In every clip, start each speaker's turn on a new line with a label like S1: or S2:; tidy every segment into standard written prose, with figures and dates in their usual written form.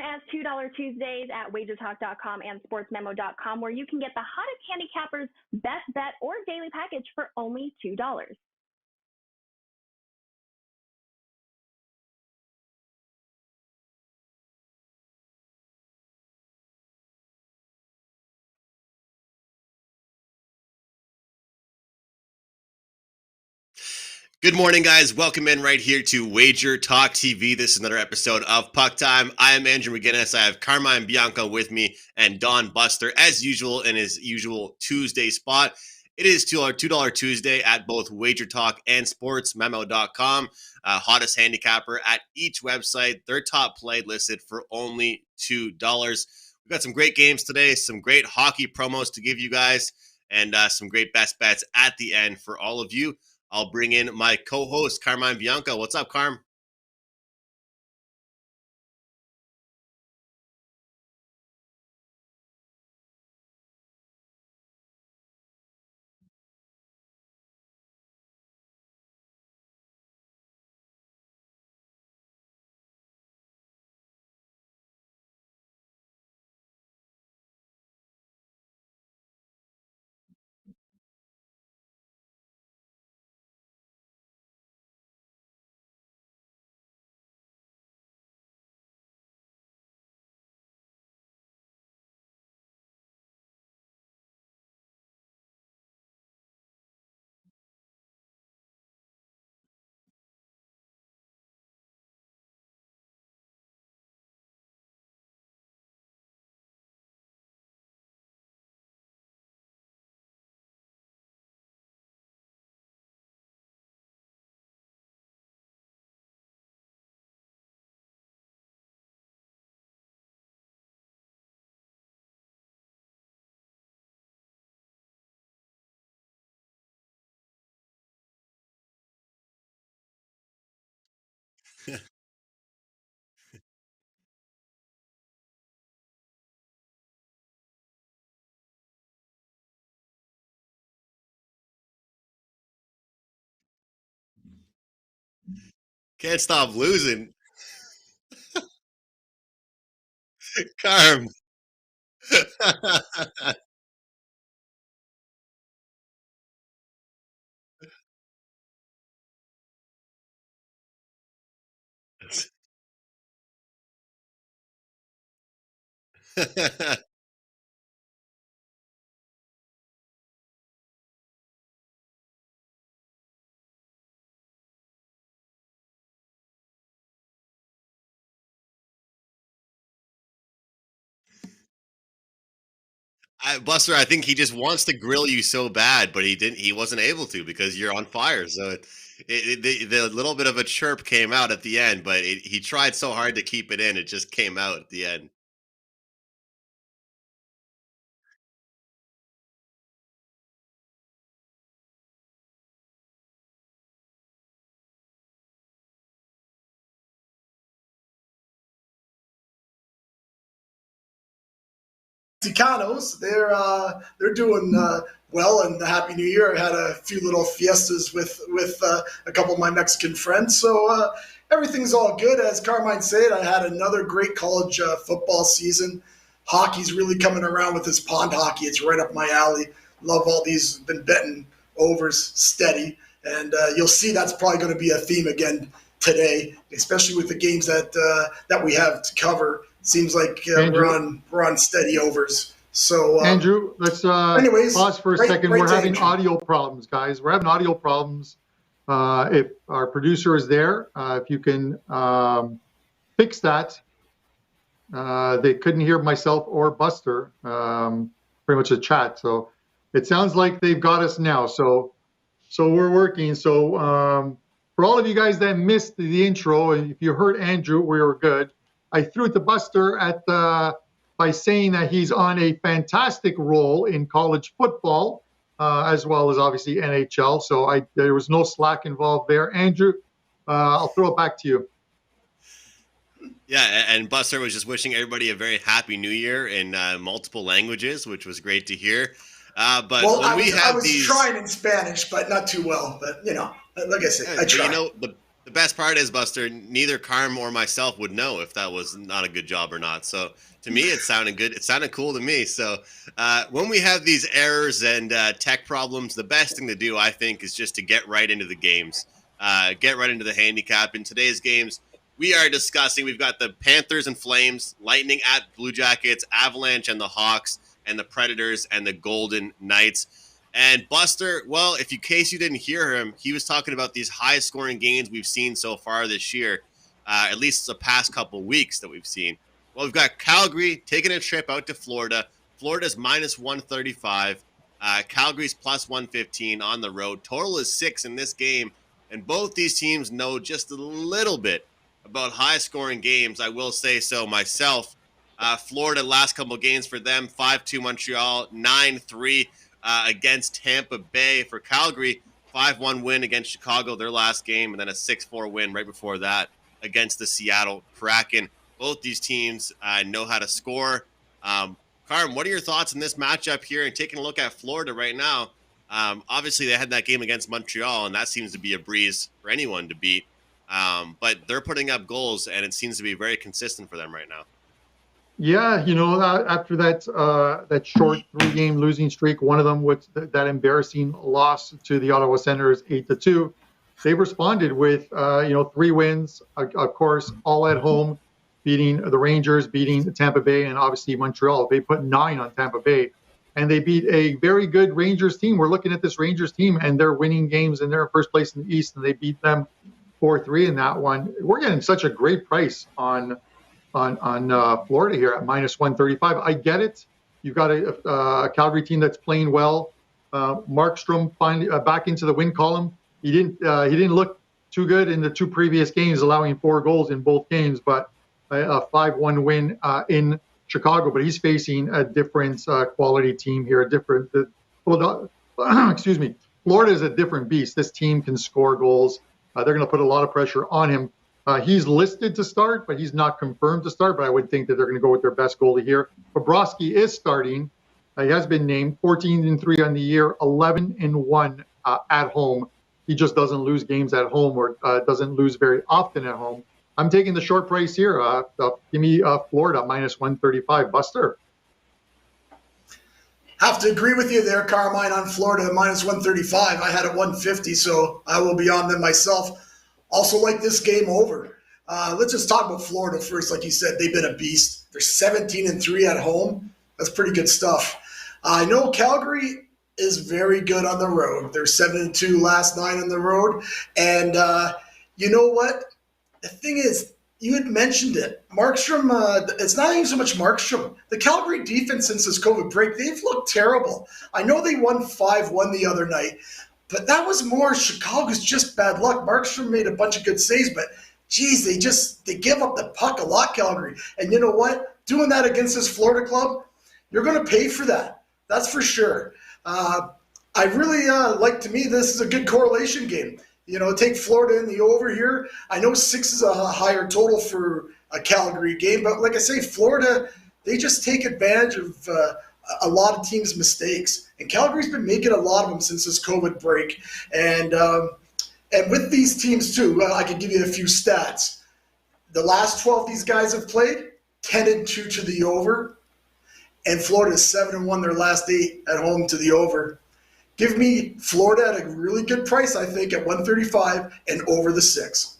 S1: as $2 Tuesdays at WagerTalk.com and SportsMemo.com, where you can get the hottest handicappers' best bet or daily package for only $2.
S2: Good morning, guys. Welcome in right here to WagerTalk TV. This is another episode of Puck Time. I am Andrew McInnis. I have Carmine and Bianco with me and Don Buster, as usual, in his usual Tuesday spot. It is $2 Tuesday at both WagerTalk and SportsMemo.com. Hottest handicapper at each website. Their top play listed for only $2. We've got some great games today, some great hockey promos to give you guys, and some great best bets at the end for all of you. I'll bring in my co-host, Carmine Bianco. What's up, Carm? Can't stop losing. Carm. Buster, I think he just wants to grill you so bad, but he didn't. He wasn't able to because you're on fire. So the little bit of a chirp came out at the end, but he tried so hard to keep it in, it just came out at the end.
S3: Mexicanos, they're doing well, and Happy New Year. I had a few little fiestas with a couple of my Mexican friends, so everything's all good. As Carmine said, I had another great college football season. Hockey's really coming around with this pond hockey. It's right up my alley. Love all these. Been betting overs steady, and you'll see that's probably going to be a theme again today, especially with the games that we have to cover. Seems like we're on steady overs. So
S4: Andrew, let's pause for a second. We're having audio problems, guys. We're having audio problems. If our producer is there, if you can fix that. They couldn't hear myself or Buster, pretty much a chat. So it sounds like they've got us now. So we're working. So for all of you guys that missed the intro, and if you heard Andrew, we were good. I threw it to Buster by saying that he's on a fantastic role in college football, as well as obviously NHL. So there was no slack involved there. Andrew, I'll throw it back to you.
S2: Yeah, and Buster was just wishing everybody a very happy New Year in multiple languages, which was great to hear. But
S3: well,
S2: when
S3: I was trying in Spanish, but not too well. But like I said, I tried.
S2: The best part is, Buster, neither Carm or myself would know if that was not a good job or not. So to me, it sounded good. It sounded cool to me. So when we have these errors and tech problems, the best thing to do, I think, is just to get right into the games, get right into the handicap. In today's games, we are discussing, we've got the Panthers and Flames, Lightning at Blue Jackets, Avalanche and the Hawks, and the Predators and the Golden Knights. And Buster, well, in case you didn't hear him, he was talking about these high-scoring games we've seen so far this year, at least the past couple weeks that we've seen. Well, we've got Calgary taking a trip out to Florida. Florida's minus 135. Calgary's plus 115 on the road. Total is 6 in this game, and both these teams know just a little bit about high-scoring games. I will say so myself. Florida, last couple of games for them, 5-2 Montreal, 9-3 against Tampa Bay. For Calgary, 5-1 win against Chicago, their last game, and then a 6-4 win right before that against the Seattle Kraken. Both these teams know how to score. Carm, what are your thoughts on this matchup here? And taking a look at Florida right now, obviously they had that game against Montreal, and that seems to be a breeze for anyone to beat. But they're putting up goals, and it seems to be very consistent for them right now.
S4: Yeah, after that short 3-game losing streak, one of them with that embarrassing loss to the Ottawa Senators 8-2, they responded with 3 wins, of course, all at home, beating the Rangers, beating Tampa Bay, and obviously Montreal. They put 9 on Tampa Bay, and they beat a very good Rangers team. We're looking at this Rangers team, and they're winning games, and they're in first place in the East, and they beat them 4-3 in that one. We're getting such a great price on Florida here at minus 135. I get it. You've got a Calgary team that's playing well. Markstrom finally back into the win column. He didn't look too good in the 2 previous games, allowing 4 goals in both games, but a 5-1 win in Chicago. But he's facing a different quality team here. Excuse me. Florida is a different beast. This team can score goals. They're going to put a lot of pressure on him. He's listed to start, but he's not confirmed to start. But I would think that they're going to go with their best goalie here. Bobrovsky is starting. He has been named 14-3 on the year, 11-1 at home. He just doesn't lose games at home, or doesn't lose very often at home. I'm taking the short price here. Give me Florida minus 135. Buster.
S3: Have to agree with you there, Carmine, on Florida minus 135. I had it 150, so I will be on them myself. Also like this game over. Let's just talk about Florida first. Like you said, they've been a beast. They're 17-3 at home. That's pretty good stuff. I know Calgary is very good on the road. They're 7-2 last 9 on the road. And you know what? The thing is, you had mentioned it. Markstrom, it's not even so much Markstrom. The Calgary defense since this COVID break, they've looked terrible. I know they won 5-1 the other night, but that was more Chicago's just bad luck. Markstrom made a bunch of good saves, but geez, they give up the puck a lot, Calgary. And you know what? Doing that against this Florida club, you're going to pay for that. That's for sure. I really like, to me, this is a good correlation game. Take Florida in the over here. I know 6 is a higher total for a Calgary game, but like I say, Florida, they just take advantage of a lot of teams' mistakes. And Calgary's been making a lot of them since this COVID break. And with these teams, too, I can give you a few stats. The last 12 these guys have played, 10-2 to the over. And Florida's 7-1 their last 8 at home to the over. Give me Florida at a really good price, I think, at 135 and over the 6.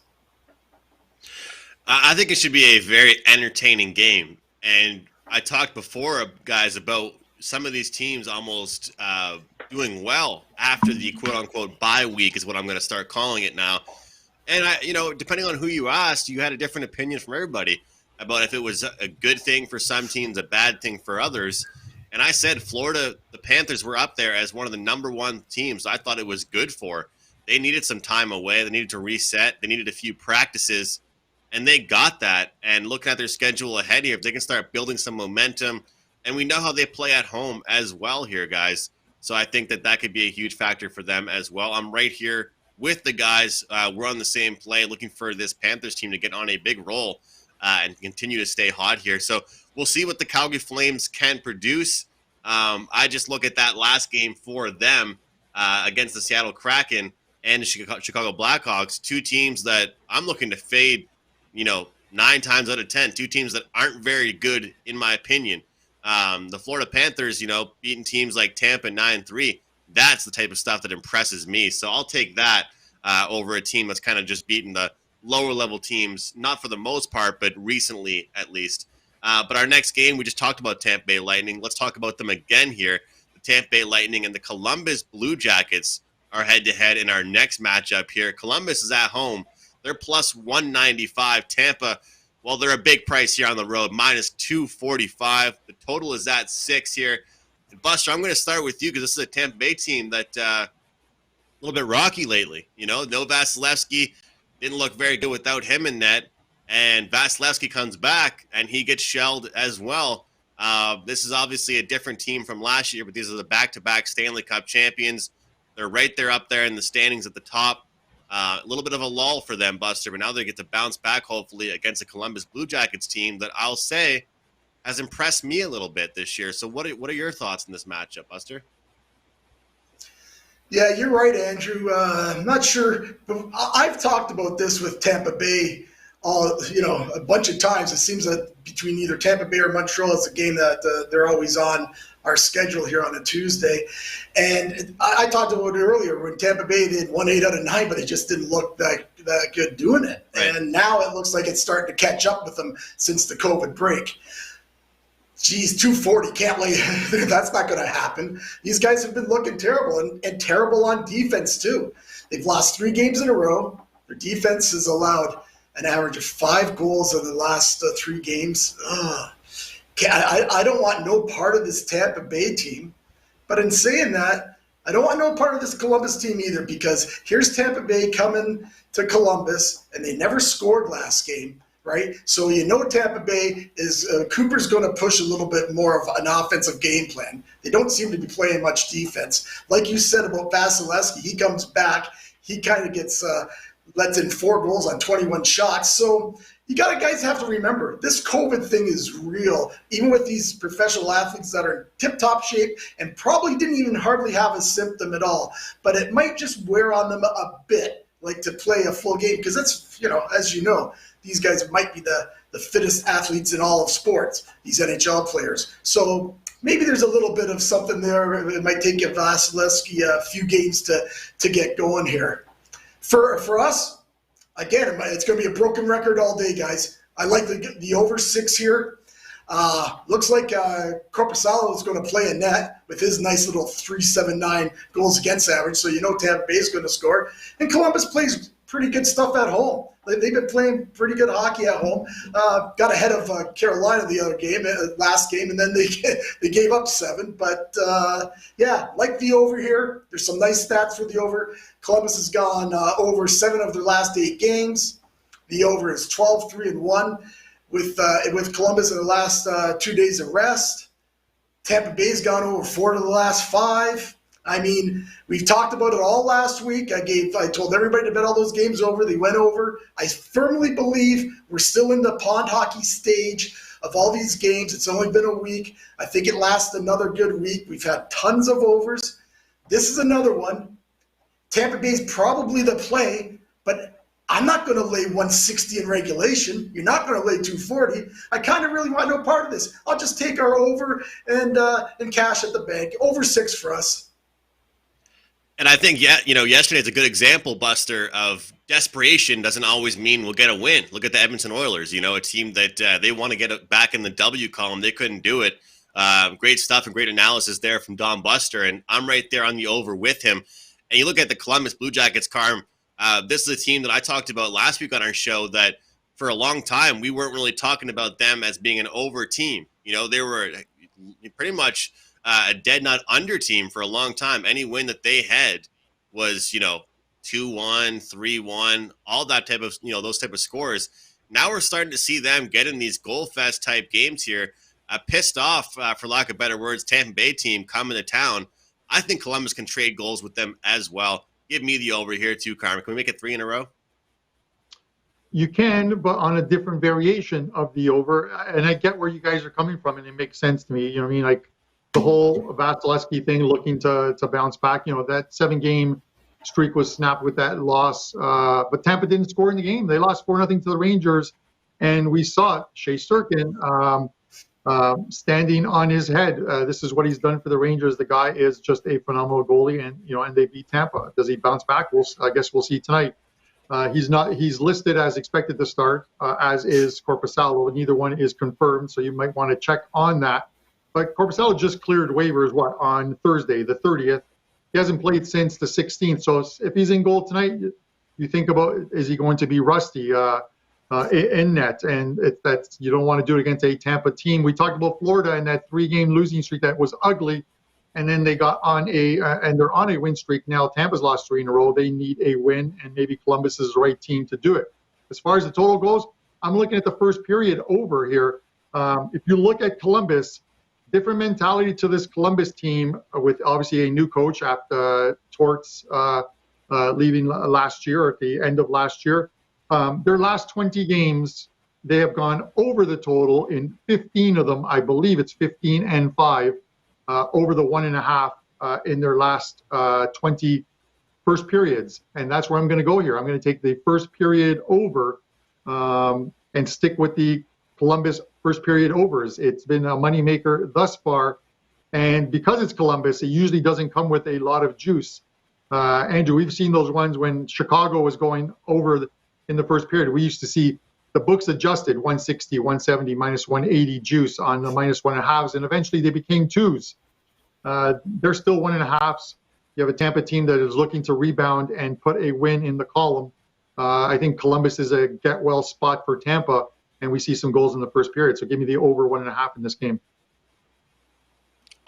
S2: I think it should be a very entertaining game. And I talked before, guys, about some of these teams almost doing well after the quote-unquote bye week is what I'm going to start calling it now. And, depending on who you asked, you had a different opinion from everybody about if it was a good thing for some teams, a bad thing for others. And I said Florida, the Panthers were up there as one of the number 1 teams I thought it was good for. They needed some time away. They needed to reset. They needed a few practices, and they got that. And looking at their schedule ahead here, if they can start building some momentum, and we know how they play at home as well here, guys. So I think that could be a huge factor for them as well. I'm right here with the guys. We're on the same play, looking for this Panthers team to get on a big roll and continue to stay hot here. So we'll see what the Calgary Flames can produce. I just look at that last game for them against the Seattle Kraken. and the Chicago Blackhawks, two teams that I'm looking to fade, 9 times out of 10, two teams that aren't very good, in my opinion. The Florida Panthers, beating teams like Tampa 9-3, that's the type of stuff that impresses me. So I'll take that over a team that's kind of just beaten the lower level teams, not for the most part, but recently at least. But our next game, we just talked about Tampa Bay Lightning. Let's talk about them again here. The Tampa Bay Lightning and the Columbus Blue Jackets are head-to-head in our next matchup here. Columbus is at home. They're plus 195. Tampa, well, they're a big price here on the road, minus 245. The total is at 6 here. And Buster, I'm going to start with you because this is a Tampa Bay team that a little bit rocky lately. No Vasilevsky, didn't look very good without him in net. And Vasilevsky comes back, and he gets shelled as well. This is obviously a different team from last year, but these are the back-to-back Stanley Cup champions. They're right there up there in the standings at the top. A little bit of a lull for them, Buster, but now they get to bounce back, hopefully, against a Columbus Blue Jackets team that I'll say has impressed me a little bit this year. So what are your thoughts in this matchup, Buster?
S3: Yeah, you're right, Andrew. I'm not sure, but I've talked about this with Tampa Bay a bunch of times. It seems that between either Tampa Bay or Montreal, it's a game that they're always on our schedule here on a Tuesday. And I talked about it earlier when Tampa Bay did 1-8 out of 9, but they just didn't look that good doing it. Right. And now it looks like it's starting to catch up with them since the COVID break. Geez, 240, can't lay. That's not going to happen. These guys have been looking terrible and terrible on defense too. They've lost 3 games in a row. Their defense has allowed an average of 5 goals in the last 3 games. I don't want no part of this Tampa Bay team. But in saying that, I don't want no part of this Columbus team either, because here's Tampa Bay coming to Columbus, and they never scored last game, right? So Tampa Bay is Cooper's going to push a little bit more of an offensive game plan. They don't seem to be playing much defense. Like you said about Vasilevsky, he comes back, he kind of gets lets in 4 goals on 21 shots. So guys have to remember, this COVID thing is real, even with these professional athletes that are in tip-top shape and probably didn't even hardly have a symptom at all. But it might just wear on them a bit, like to play a full game, because that's, as you know, these guys might be the fittest athletes in all of sports, these NHL players. So maybe there's a little bit of something there. It might take Vasilevsky a few games to get going here. For us, again, it's going to be a broken record all day, guys. I like the over 6 here. Looks like Korpisalo is going to play a net with his nice little 3.79 goals against average, so Tampa Bay is going to score. And Columbus plays pretty good stuff at home. They've been playing pretty good hockey at home. Got ahead of Carolina the other game, last game, and then they gave up 7. But like the over here. There's some nice stats for the over. Columbus has gone over 7 of their last 8 games. The over is 12-3-1 with Columbus in the last 2 days of rest. Tampa Bay's gone over 4 of the last 5. I mean, we've talked about it all last week. I told everybody to bet all those games over. They went over. I firmly believe we're still in the pond hockey stage of all these games. It's only been a week. I think it lasts another good week. We've had tons of overs. This is another one. Tampa Bay's probably the play, but I'm not going to lay 160 in regulation. You're not going to lay 240. I kind of really want no part of this. I'll just take our over and cash at the bank. Over 6 for us.
S2: And I think, yesterday's a good example, Buster, of desperation doesn't always mean we'll get a win. Look at the Edmonton Oilers, a team that they want to get it back in the W column. They couldn't do it. Great stuff and great analysis there from Don Buster, and I'm right there on the over with him. And you look at the Columbus Blue Jackets, Carm, this is a team that I talked about last week on our show that for a long time we weren't really talking about them as being an over team. They were pretty much a dead nut under team for a long time. Any win that they had was, 2-1, 3-1, all that type of, those type of scores. Now we're starting to see them get in these goal fest type games here. Pissed off, for lack of better words, Tampa Bay team coming to town. I think Columbus can trade goals with them as well. Give me the over here too, Carmen. Can we make it 3 in a row?
S4: You can, but on a different variation of the over. And I get where you guys are coming from, and it makes sense to me. Like the whole Vasilevsky thing, looking to bounce back. That 7-game streak was snapped with that loss. But Tampa didn't score in the game. They lost 4-0 to the Rangers, and we saw Shea Sturkin standing on his head. This is what he's done for the Rangers. The guy is just a phenomenal goalie, and they beat Tampa. Does he bounce back? I guess we'll see tonight. He's listed as expected to start, as is Korpisalo. Neither one is confirmed, so you might want to check on that. But Korpisalo just cleared waivers on Thursday, the 30th. He hasn't played since the 16th. So if he's in goal tonight, you think about, is he going to be rusty in net? And you don't want to do it against a Tampa team. We talked about Florida and that 3-game losing streak that was ugly. And then they got on and they're on a win streak now. Tampa's lost 3 in a row. They need a win, and maybe Columbus is the right team to do it. As far as the total goes, I'm looking at the first period over here. If you look at Columbus, different mentality to this Columbus team with obviously a new coach after Torts leaving last year, at the end of last year. Their last 20 games, they have gone over the total in 15 of them. I believe it's 15-5 over the 1.5 in their last 20 first periods. And that's where I'm going to go here. I'm going to take the first period over and stick with the Columbus first period overs. It's been a moneymaker thus far. And because it's Columbus, it usually doesn't come with a lot of juice. Andrew, we've seen those ones when Chicago was going over in the first period. We used to see the books adjusted 160, 170, minus 180 juice on the minus 1.5s, and eventually they became 2s. They're still 1.5s. You have a Tampa team that is looking to rebound and put a win in the column. I think Columbus is a get-well spot for Tampa, and we see some goals in the first period. So give me the over 1.5 in this game.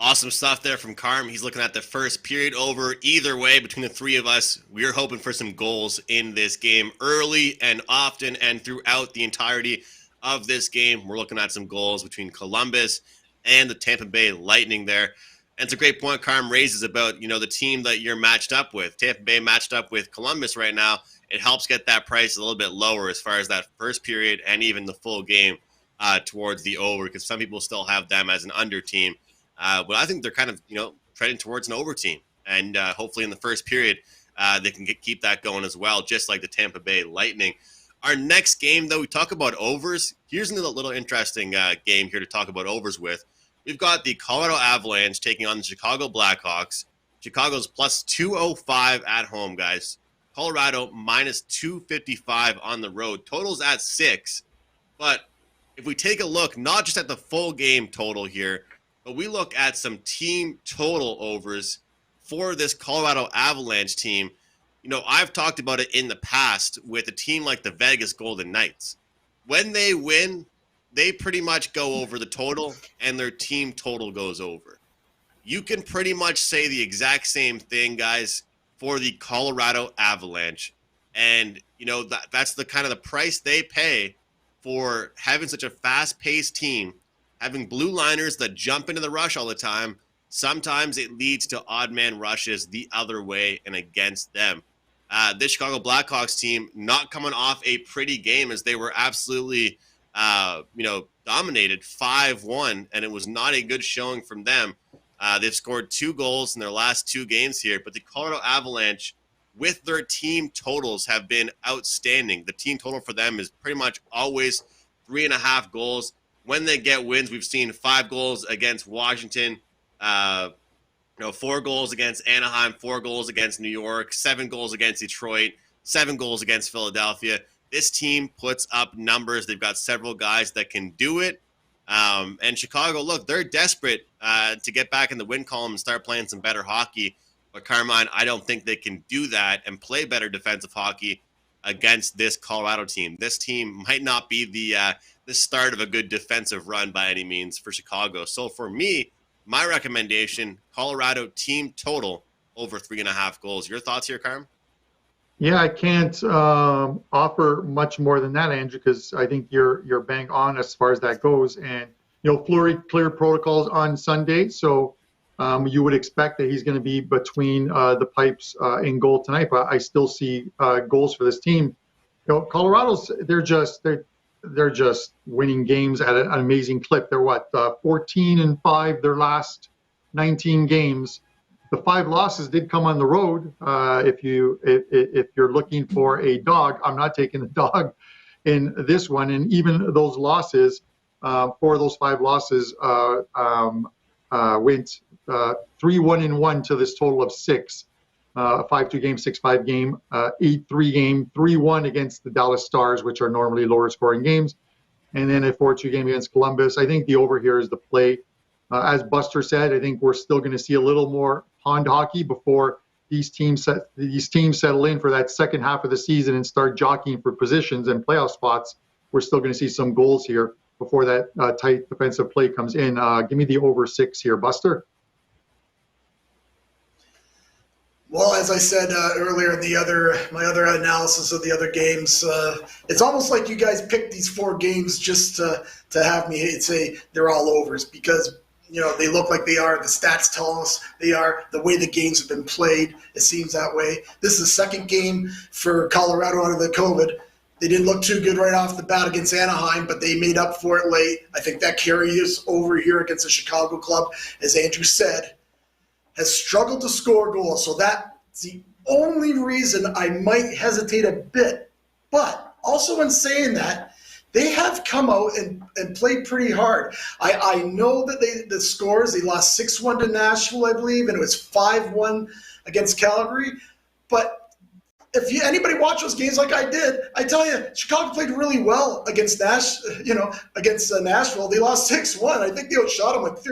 S2: Awesome stuff there from Carm. He's looking at the first period over. Either way, between the three of us, we're hoping for some goals in this game early and often and throughout the entirety of this game. We're looking at some goals between Columbus and the Tampa Bay Lightning there. And it's a great point Carm raises about, the team that you're matched up with. Tampa Bay matched up with Columbus right now. It helps get that price a little bit lower as far as that first period and even the full game towards the over, because some people still have them as an under team. But I think they're kind of, trending towards an over team. And hopefully in the first period, they can keep that going as well, just like the Tampa Bay Lightning. Our next game, though, we talk about overs. Here's another little interesting game here to talk about overs with. We've got the Colorado Avalanche taking on the Chicago Blackhawks. Chicago's plus 205 at home, guys. Colorado minus 255 on the road. Total's at 6. But if we take a look, not just at the full game total here, but we look at some team total overs for this Colorado Avalanche team. I've talked about it in the past with a team like the Vegas Golden Knights. When they win, they pretty much go over the total, and their team total goes over. You can pretty much say the exact same thing, guys, for the Colorado Avalanche. And, that's the kind of the price they pay for having such a fast-paced team, having blue liners that jump into the rush all the time. Sometimes it leads to odd man rushes the other way and against them. This Chicago Blackhawks team not coming off a pretty game, as they were absolutely, dominated 5-1, and it was not a good showing from them. They've scored 2 goals in their last 2 games here, but the Colorado Avalanche, with their team totals, have been outstanding. The team total for them is pretty much always 3.5 goals. When they get wins, we've seen 5 goals against Washington, 4 goals against Anaheim, 4 goals against New York, 7 goals against Detroit, 7 goals against Philadelphia. This team puts up numbers. They've got several guys that can do it. And Chicago, look, they're desperate to get back in the win column and start playing some better hockey. But Carmine, I don't think they can do that and play better defensive hockey against this Colorado team. This team might not be the start of a good defensive run by any means for Chicago. So for me, my recommendation, Colorado team total over 3.5 goals. Your thoughts here, Carm?
S4: Yeah, I can't offer much more than that, Andrew, because I think you're bang on as far as that goes. And Fleury cleared protocols on Sunday, so you would expect that he's going to be between the pipes in goal tonight. But I still see goals for this team. Colorado's they're just winning games at an amazing clip. They're 14-5 their last 19 games. the 5 losses did come on the road. If you're looking for a dog, I'm not taking the dog in this one. And even those losses, 4 of those 5 losses went 3-1-1 to this total of 6. 5-2 game, 6-5 game, 8-3 game, 3-1 against the Dallas Stars, which are normally lower scoring games, and then a 4-2 game against Columbus. I think the over here is the play. As Buster said, I think we're still going to see a little more pond hockey before these teams settle in for that second half of the season and start jockeying for positions and playoff spots. We're still going to see some goals here before that tight defensive play comes in. Give me the over 6 here, Buster.
S3: Well, as I said earlier in my other analysis of the other games, it's almost like you guys picked these 4 games just to have me say they're all overs, because they look like they are. The stats tell us they are. The way the games have been played, it seems that way. This is the second game for Colorado out of the COVID. They didn't look too good right off the bat against Anaheim, but they made up for it late. I think that carries over here against the Chicago club, as Andrew said, has struggled to score goals. So that's the only reason I might hesitate a bit. But also in saying that, they have come out and played pretty hard. I know that the scores, they lost 6-1 to Nashville, I believe, and it was 5-1 against Calgary. But if anybody watch those games like I did, I tell you, Chicago played really well against Nashville. They lost 6-1. I think they outshot them like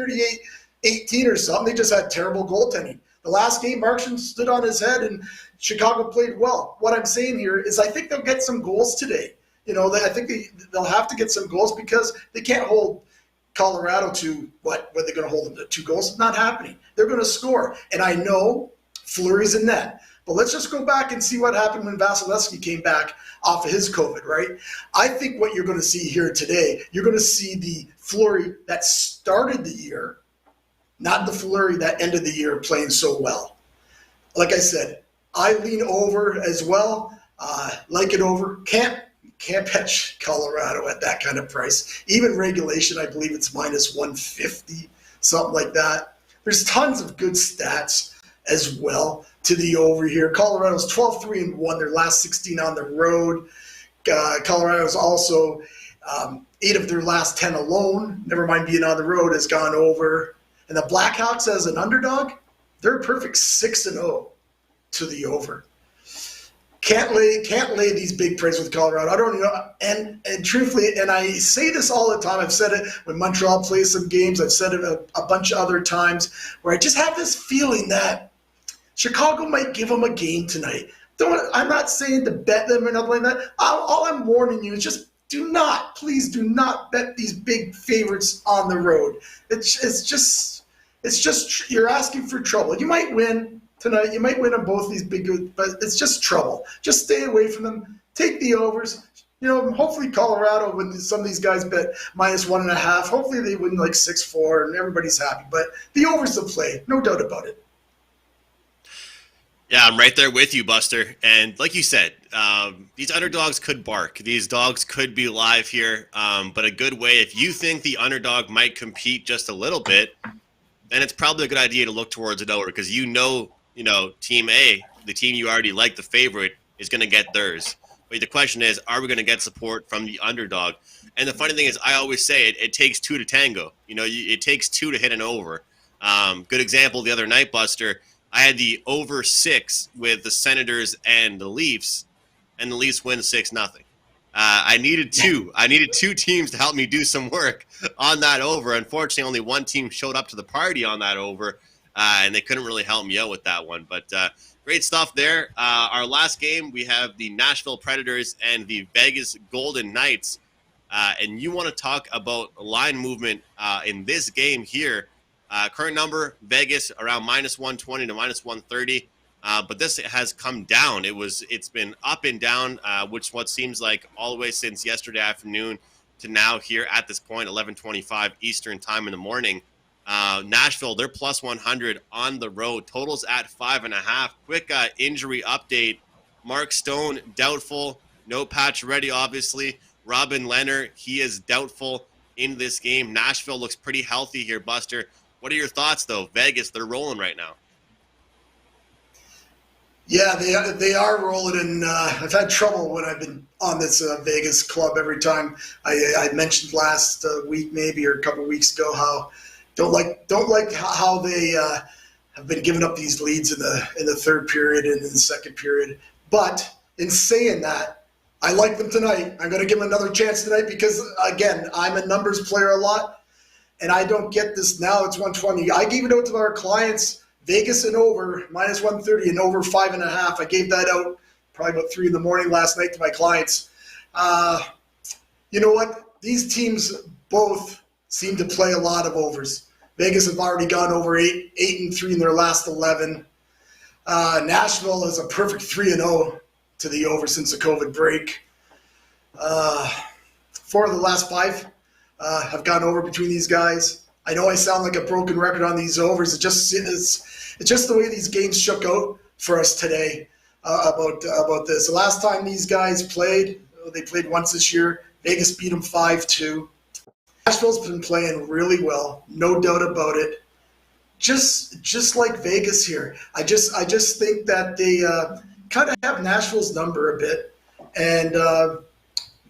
S3: 38-18 or something. They just had terrible goaltending. The last game, Markstrom stood on his head, and Chicago played well. What I'm saying here is I think they'll get some goals today. I think they'll have to get some goals because they can't hold Colorado to what? What are they going to hold them to? 2 goals? It's not happening. They're going to score. And I know Fleury's in net. But let's just go back and see what happened when Vasilevsky came back off of his COVID, right? I think what you're going to see here today, you're going to see the Fleury that started the year, not the Fleury that ended the year playing so well. Like I said, I lean over as well. Like it over. Can't catch Colorado at that kind of price. Even regulation, I believe it's minus 150, something like that. There's tons of good stats as well to the over here. Colorado's 12-3-1, their last 16 on the road. Colorado's also 8 of their last 10 alone, never mind being on the road, has gone over. And the Blackhawks as an underdog, they're a perfect 6-0 to the over. Can't lay these big praise with Colorado. I don't know. And truthfully, and I say this all the time, I've said it when Montreal plays some games, I've said it a bunch of other times, where I just have this feeling that Chicago might give them a game tonight. I'm not saying to bet them or nothing like that. All I'm warning you is just please do not bet these big favorites on the road. It's just you're asking for trouble. You might win tonight. You might win on both these big, but it's just trouble. Just stay away from them. Take the overs. Hopefully Colorado, when some of these guys bet minus 1.5, hopefully they win like 6-4 and everybody's happy. But the overs the play, no doubt about it.
S2: Yeah, I'm right there with you, Buster. And like you said, these underdogs could bark. These dogs could be live here, but a good way. If you think the underdog might compete just a little bit, then it's probably a good idea to look towards it over because Team A, the team you already like, the favorite, is going to get theirs. But the question is, are we going to get support from the underdog? And the funny thing is, I always say it takes 2 to tango. It takes 2 to hit an over. Good example the other night, Buster. I had the over 6 with the Senators and the Leafs, and the Leafs win 6-0. I needed 2. I needed 2 teams to help me do some work on that over. Unfortunately, only one team showed up to the party on that over, and they couldn't really help me out with that one. But great stuff there. Our last game, we have the Nashville Predators and the Vegas Golden Knights. And you want to talk about line movement in this game here. Current number, Vegas, around minus 120 to minus 130. But this has come down. It's been up and down, which what seems like all the way since yesterday afternoon to now here at this point, 11:25 Eastern time in the morning. Nashville, they're plus 100 on the road. Totals at 5.5. Quick injury update. Mark Stone, doubtful. No Patch ready, obviously. Robin Leonard, he is doubtful in this game. Nashville looks pretty healthy here, Buster. What are your thoughts, though? Vegas, they're rolling right now.
S3: Yeah, they are rolling in. I've had trouble when I've been on this Vegas club every time. I mentioned last week maybe or a couple of weeks ago how don't like how they have been giving up these leads in the third period and in the second period. But in saying that, I like them tonight. I'm going to give them another chance tonight because, again, I'm a numbers player a lot, and I don't get this now. It's 120. I gave it out to our clients, Vegas and over, minus 130 and over 5.5. I gave that out probably about 3 in the morning last night to my clients. You know what? These teams both seem to play a lot of overs. Vegas have already gone over 8-3 in their last 11. Nashville is a perfect 3-0 to the over since the COVID break. 4 of the last 5 have gone over between these guys. I know I sound like a broken record on these overs. It's just the way these games shook out for us today about this. The last time these guys played, they played once this year. Vegas beat them 5-2. Nashville's been playing really well, no doubt about it. Just like Vegas here. I just think that they kind of have Nashville's number a bit. And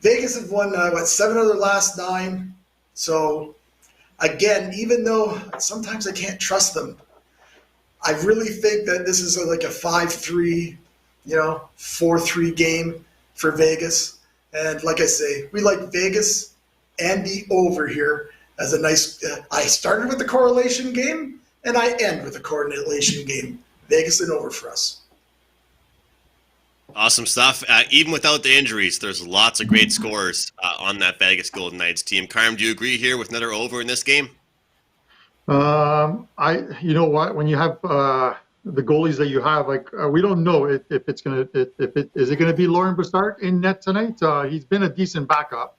S3: Vegas have won, 7 of their last 9. So, again, even though sometimes I can't trust them, I really think that this is like a 5-3, 4-3 game for Vegas. And like I say, we like Vegas and the over here as a nice I started with the correlation game, and I end with a correlation game. Vegas and over for us.
S2: Awesome stuff. Even without the injuries, there's lots of great scores on that Vegas Golden Knights team. Carm, do you agree here with another over in this game?
S4: You know what? When you have the goalies that you have, we don't know if it's gonna is it gonna be Laurent Brassard in net tonight? He's been a decent backup,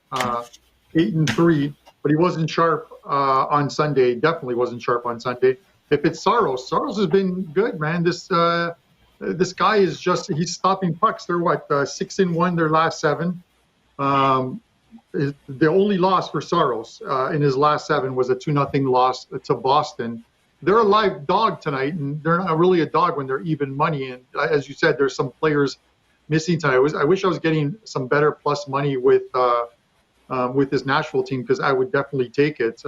S4: 8-3, but he wasn't sharp on Sunday. Definitely wasn't sharp on Sunday. If it's Saros has been good, man. This guy is he's stopping pucks. They're 6-1 their last 7. The only loss for Saros in his last 7 was a 2-0 loss to Boston. They're a live dog tonight, and they're not really a dog when they're even money. And as you said, there's some players missing tonight. I wish I was getting some better plus money with this Nashville team because I would definitely take it.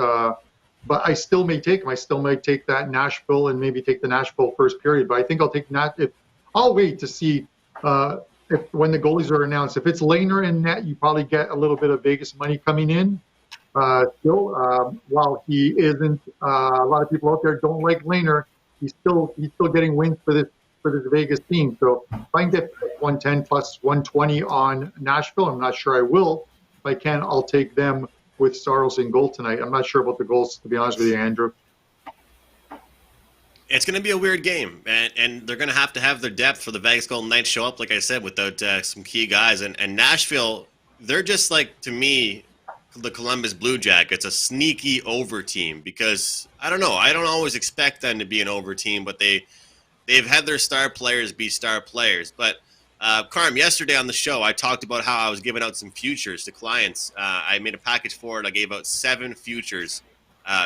S4: But I still may take them. I still might take that Nashville and maybe take the Nashville first period. But I think I'll take I'll wait to see if when the goalies are announced. If it's Lehner in net, you probably get a little bit of Vegas money coming in. Still, while he isn't, a lot of people out there don't like Lehner. He's still getting wins for this Vegas team. So if I can get 110 plus 120 on Nashville, I'm not sure I will. If I can, I'll take them with Saros in goal tonight. I'm not sure about the goals, to be honest with you, Andrew.
S2: It's going to be a weird game, and they're going to have their depth for the Vegas Golden Knights show up, like I said, without some key guys. And Nashville, they're just like, to me, the Columbus Blue Jackets, a sneaky over team because, I don't know, I don't always expect them to be an over team, but they've had their star players be star players. But, Carm, yesterday on the show, I talked about how I was giving out some futures to clients. I made a package for it. I gave out 7 futures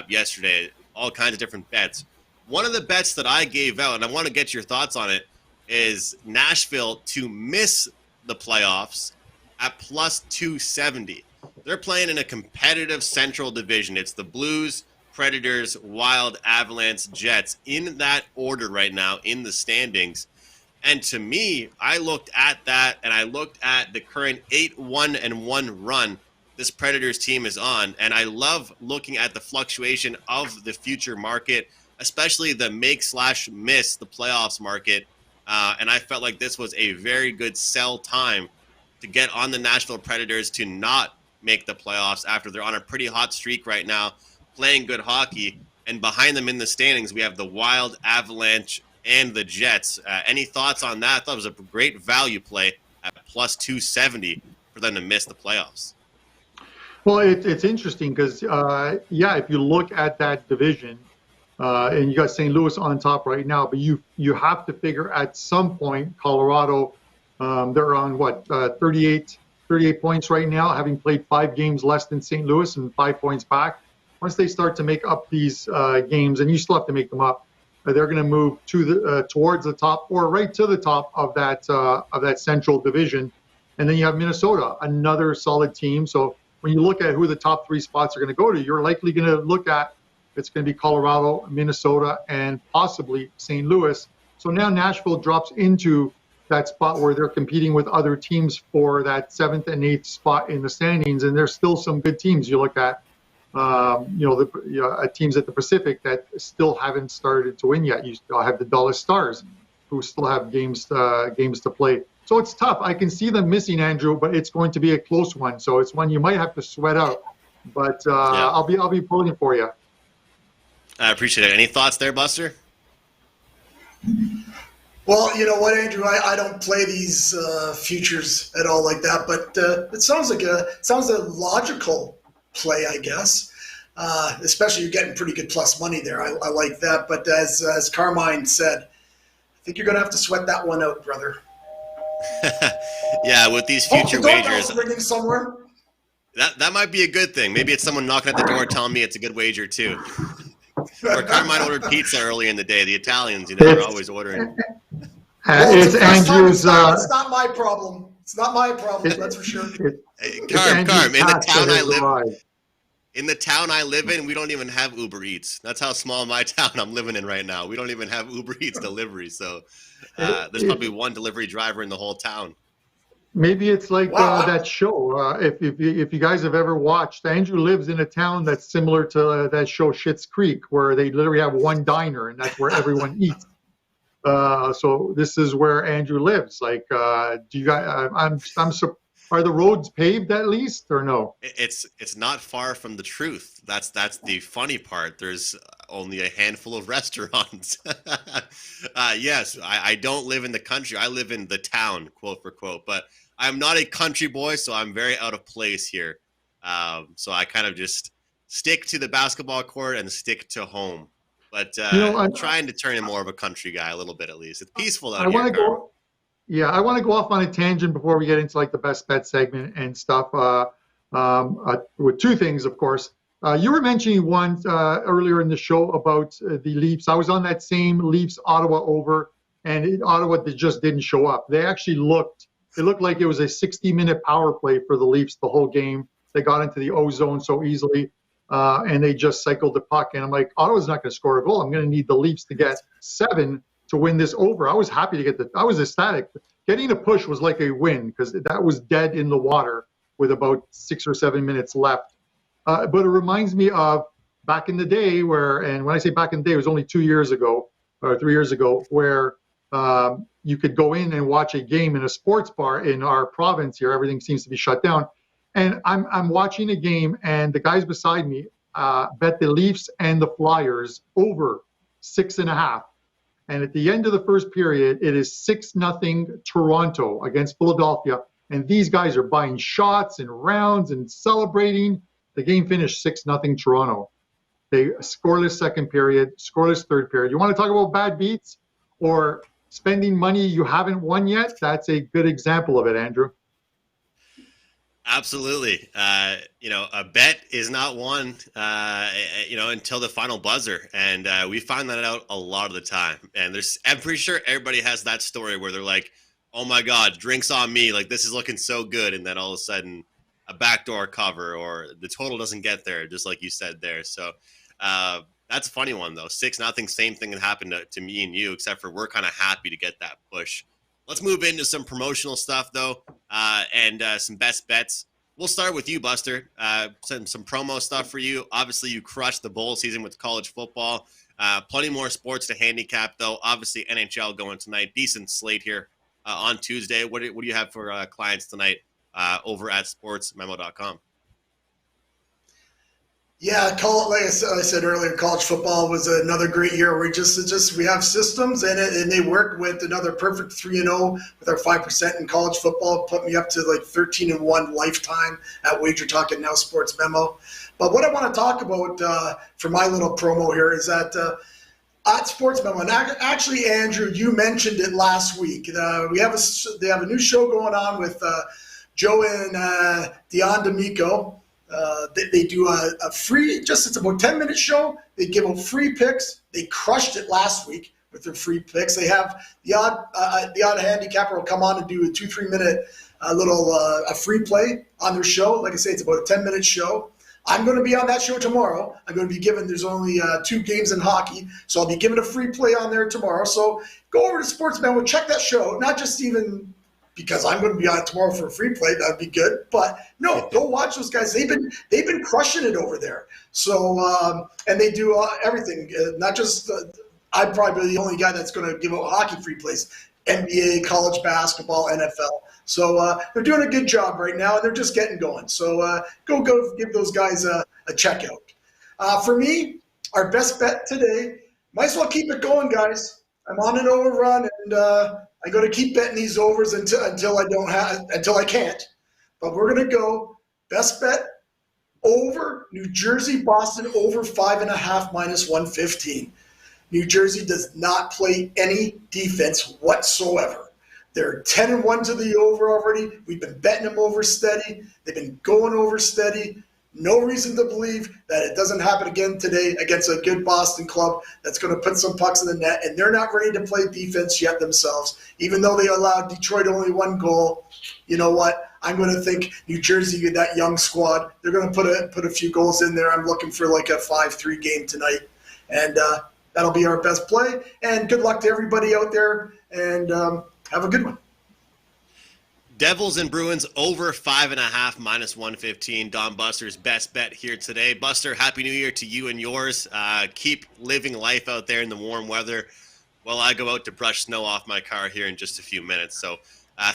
S2: yesterday, all kinds of different bets. One of the bets that I gave out, and I want to get your thoughts on it, is Nashville to miss the playoffs at plus 270. They're playing in a competitive Central Division. It's the Blues, Predators, Wild, Avalanche, Jets in that order right now in the standings. And to me, I looked at that, and I looked at the current 8-1-1 run this Predators team is on, and I love looking at the fluctuation of the future market, especially the make/miss the playoffs market. And I felt like this was a very good sell time to get on the Nashville Predators to not make the playoffs after they're on a pretty hot streak right now, playing good hockey. And behind them in the standings, we have the Wild, Avalanche, and the Jets. Any thoughts on that? I thought it was a great value play at plus 270 for them to miss the playoffs.
S4: Well, it's interesting because, if you look at that division, and you got St. Louis on top right now, but you have to figure at some point Colorado, they're on 38 points right now, having played 5 games less than St. Louis and 5 points back. Once they start to make up these games, and you still have to make them up, they're going to move to towards the top or right to the top of that Central Division. And then you have Minnesota, another solid team. So when you look at who the top 3 spots are going to go to, you're likely going to look at it's going to be Colorado, Minnesota, and possibly St. Louis. So now Nashville drops into that spot where they're competing with other teams for that 7th and 8th spot in the standings. And there's still some good teams. You look at, teams at the Pacific that still haven't started to win yet. You still have the Dallas Stars, who still have games to play. So it's tough. I can see them missing, Andrew, but it's going to be a close one. So it's one you might have to sweat out. But I'll be pulling for you.
S2: I appreciate it. Any thoughts there, Buster?
S3: Well, you know what, Andrew? I don't play these futures at all like that, but it sounds a logical play, I guess. Especially you're getting pretty good plus money there. I like that. But as Carmine said, I think you're going to have to sweat that one out, brother.
S2: Yeah, with these future wagers,
S3: ringing somewhere.
S2: That might be a good thing. Maybe it's someone knocking at the door telling me it's a good wager too. Or Carmine ordered pizza early in the day. The Italians, they're always ordering.
S4: It's Andrew's.
S3: It's not my problem. It's not my problem. That's for sure.
S2: Carm, in the town I live in, we don't even have Uber Eats. That's how small my town I'm living in right now. We don't even have Uber Eats delivery. So there's probably one delivery driver in the whole town.
S4: Maybe it's like that show. If you guys have ever watched, Andrew lives in a town that's similar to that show Schitt's Creek, where they literally have one diner and that's where everyone eats. So this is where Andrew lives. Like, do you guys? Are the roads paved at least, or no?
S2: It's not far from the truth. That's the funny part. There's only a handful of restaurants. Yes, I don't live in the country. I live in the town, quote for quote. But I'm not a country boy, so I'm very out of place here. So I kind of just stick to the basketball court and stick to home. But I'm trying to turn in more of a country guy a little bit at least. It's peaceful out here.
S4: I want to go off on a tangent before we get into like the best bet segment and stuff. With 2 things, of course. You were mentioning one earlier in the show about the Leafs. I was on that same Leafs Ottawa over, and Ottawa just didn't show up. They actually looked like it was a 60-minute power play for the Leafs the whole game. They got into the O zone so easily, and they just cycled the puck. And I'm like, Ottawa's not going to score a goal. I'm going to need the Leafs to get 7 to win this over. I was happy to get I was ecstatic. Getting a push was like a win because that was dead in the water with about 6 or 7 minutes left. But it reminds me of back in the day and when I say back in the day, it was only 2 years ago or 3 years ago, where you could go in and watch a game in a sports bar in our province here. Everything seems to be shut down. And I'm watching a game, and the guys beside me bet the Leafs and the Flyers over 6.5. And at the end of the first period, it is 6-0 Toronto against Philadelphia. And these guys are buying shots and rounds and celebrating. The game finished 6-0 Toronto. They scoreless second period, scoreless third period. You want to talk about bad beats or spending money you haven't won yet? That's a good example of it, Andrew.
S2: Absolutely. A bet is not won, until the final buzzer. And we find that out a lot of the time. And I'm pretty sure everybody has that story where they're like, oh my God, drinks on me. Like, this is looking so good. And then all of a sudden a backdoor cover or the total doesn't get there, just like you said there. So that's a funny one, though. 6-0, same thing that happened to me and you, except for we're kind of happy to get that push. Let's move into some promotional stuff, though, and some best bets. We'll start with you, Buster. Some promo stuff for you. Obviously, you crushed the bowl season with college football. Plenty more sports to handicap, though. Obviously, NHL going tonight. Decent slate here on Tuesday. What do you have for clients tonight over at sportsmemo.com?
S3: Yeah, like I said earlier, college football was another great year. We have systems and they worked with another perfect 3-0 with our 5% in college football, put me up to like 13-1 lifetime at WagerTalk and now Sports Memo. But what I want to talk about for my little promo here is that at Sports Memo, and actually, Andrew, you mentioned it last week. They have a new show going on with Joe and Dion D'Amico. They do a free, it's about 10-minute show. They give out free picks. They crushed it last week with their free picks. They have the odd handicapper will come on and do a 2-3 minute a free play on their show. Like I say, it's about a 10-minute show. I'm going to be on that show tomorrow. I'm going to be given, there's only 2 games in hockey, so I'll be given a free play on there tomorrow. So go over to Sports Memo, check that show, not just even because I'm going to be on it tomorrow for a free play. That'd be good. But no, go watch those guys. They've been crushing it over there. So, and they do everything, not just, I'm probably the only guy that's going to give out hockey free plays, NBA, college basketball, NFL. So they're doing a good job right now, and they're just getting going. So go give those guys a check out. For me, our best bet today, might as well keep it going, guys. I'm on an overrun, and I'm going to keep betting these overs until I can't. But we're going to go best bet over New Jersey, Boston over 5.5 minus 115. New Jersey does not play any defense whatsoever. They're 10-1 to the over already. We've been betting them over steady. They've been going over steady. No reason to believe that it doesn't happen again today against a good Boston club that's going to put some pucks in the net, and they're not ready to play defense yet themselves. Even though they allowed Detroit only 1 goal, you know what? I'm going to think New Jersey, that young squad, they're going to put a few goals in there. I'm looking for like a 5-3 game tonight, and that'll be our best play. And good luck to everybody out there, and have a good one.
S2: Devils and Bruins over 5.5 minus 115. Don Buster's best bet here today. Buster, Happy New Year to you and yours. Keep living life out there in the warm weather while I go out to brush snow off my car here in just a few minutes. So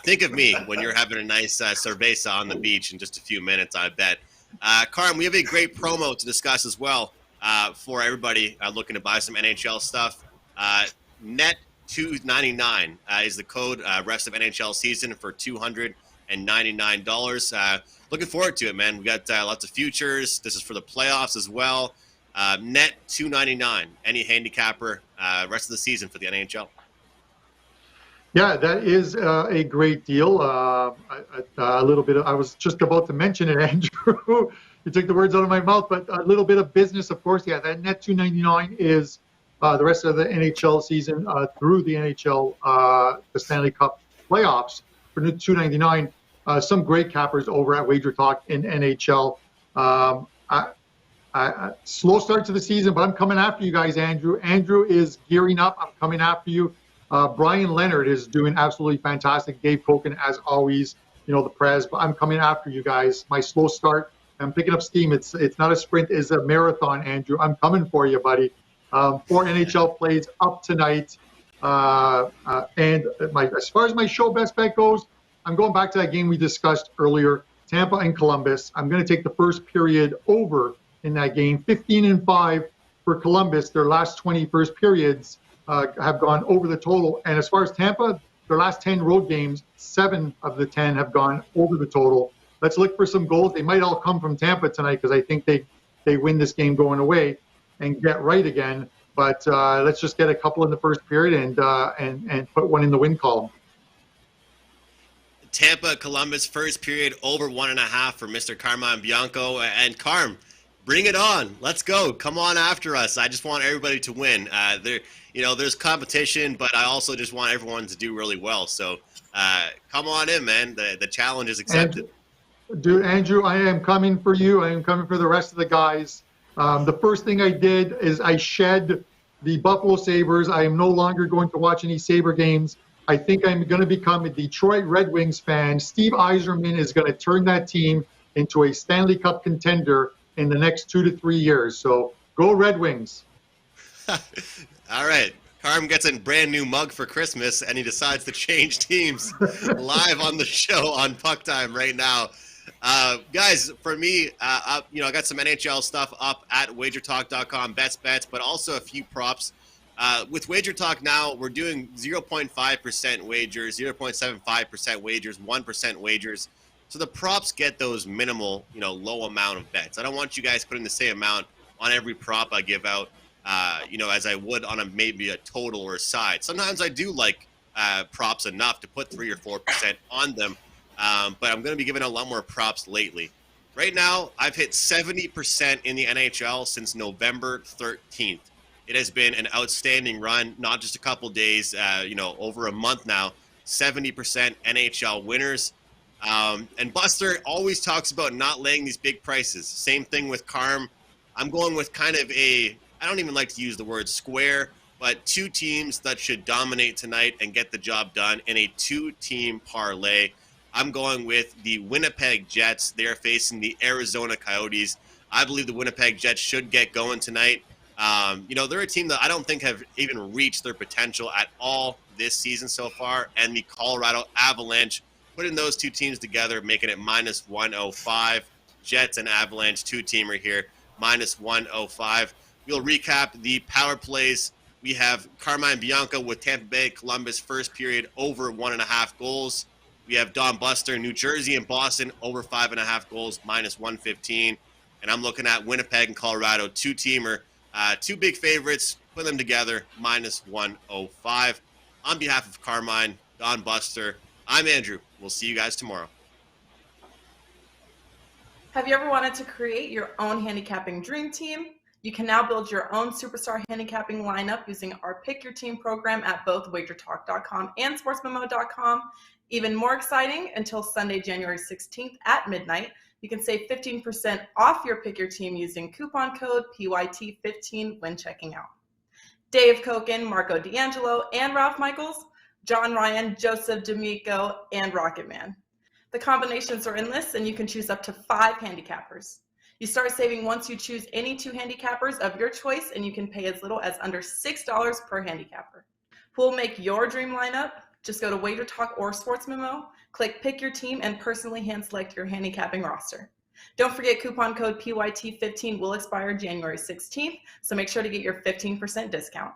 S2: think of me when you're having a nice cerveza on the beach in just a few minutes, I bet. Carm, we have a great promo to discuss as well for everybody looking to buy some NHL stuff. Net $299 is the code rest of NHL season for $299. Looking forward to it, man. We got lots of futures. This is for the playoffs as well. Net $299. Any handicapper rest of the season for the NHL.
S4: Yeah, that is a great deal. A little bit. I was just about to mention it, Andrew. You took the words out of my mouth. But a little bit of business, of course. Yeah, that net $299 is the rest of the NHL season through the NHL, the Stanley Cup playoffs for $299. Some great cappers over at WagerTalk in NHL. Slow start to the season, but I'm coming after you guys, Andrew. Andrew is gearing up. I'm coming after you. Brian Leonard is doing absolutely fantastic. Dave Koken, as always, the Prez. But I'm coming after you guys. My slow start, I'm picking up steam. It's not a sprint, it's a marathon, Andrew. I'm coming for you, buddy. 4 NHL plays up tonight. And as far as my show best bet goes, I'm going back to that game we discussed earlier, Tampa and Columbus. I'm going to take the first period over in that game. 15-5 for Columbus. Their last 20 first periods have gone over the total. And as far as Tampa, their last 10 road games, 7 of the 10 have gone over the total. Let's look for some goals. They might all come from Tampa tonight because I think they win this game going away and get right again. But let's just get a couple in the first period and put one in the win column.
S2: Tampa, Columbus, first period over 1.5 for Mr. Carmine Bianco. And Carm, bring it on. Let's go. Come on after us. I just want everybody to win. There's competition, but I also just want everyone to do really well. So come on in, man. The challenge is accepted.
S4: Dude, Andrew, I am coming for you. I am coming for the rest of the guys. The first thing I did is I shed the Buffalo Sabres. I am no longer going to watch any Sabre games. I think I'm going to become a Detroit Red Wings fan. Steve Yzerman is going to turn that team into a Stanley Cup contender in the next 2 to 3 years. So go Red Wings.
S2: All right. Carm gets a brand new mug for Christmas, and he decides to change teams live on the show on Puck Time right now. Guys, for me, I got some NHL stuff up at WagerTalk.com, best bets, but also a few props. With WagerTalk now, we're doing 0.5% wagers, 0.75% wagers, 1% wagers. So the props get those minimal, low amount of bets. I don't want you guys putting the same amount on every prop I give out, as I would on maybe a total or a side. Sometimes I do like props enough to put 3 or 4% on them. But I'm going to be giving a lot more props lately. Right now, I've hit 70% in the NHL since November 13th. It has been an outstanding run, not just a couple days, over a month now. 70% NHL winners. And Buster always talks about not laying these big prices. Same thing with Carm. I'm going with kind of I don't even like to use the word square, but two teams that should dominate tonight and get the job done in a two-team parlay. I'm going with the Winnipeg Jets. They are facing the Arizona Coyotes. I believe the Winnipeg Jets should get going tonight. They're a team that I don't think have even reached their potential at all this season so far. And the Colorado Avalanche, putting those two teams together, making it minus 105. Jets and Avalanche, two-teamer here, minus 105. We'll recap the power plays. We have Carmine and Bianco with Tampa Bay, Columbus, first period, over 1.5 goals. We have Don Buster, New Jersey and Boston, over 5.5 goals, minus 115. And I'm looking at Winnipeg and Colorado, two-teamer, two big favorites, put them together, minus 105. On behalf of Carmine, Don Buster, I'm Andrew. We'll see you guys tomorrow.
S5: Have you ever wanted to create your own handicapping dream team? You can now build your own superstar handicapping lineup using our Pick Your Team program at both WagerTalk.com and SportsMemo.com. Even more exciting, until Sunday, January 16th at midnight, you can save 15% off your Pick Your Team using coupon code PYT15 when checking out. Dave Koken, Marco D'Angelo, and Ralph Michaels, John Ryan, Joseph D'Amico, and Rocketman. The combinations are endless, and you can choose up to 5 handicappers. You start saving once you choose any 2 handicappers of your choice, and you can pay as little as under $6 per handicapper. Who will make your dream lineup? Just go to WagerTalk or Sports Memo, click Pick Your Team, and personally hand-select your handicapping roster. Don't forget, coupon code PYT15 will expire January 16th, so make sure to get your 15% discount.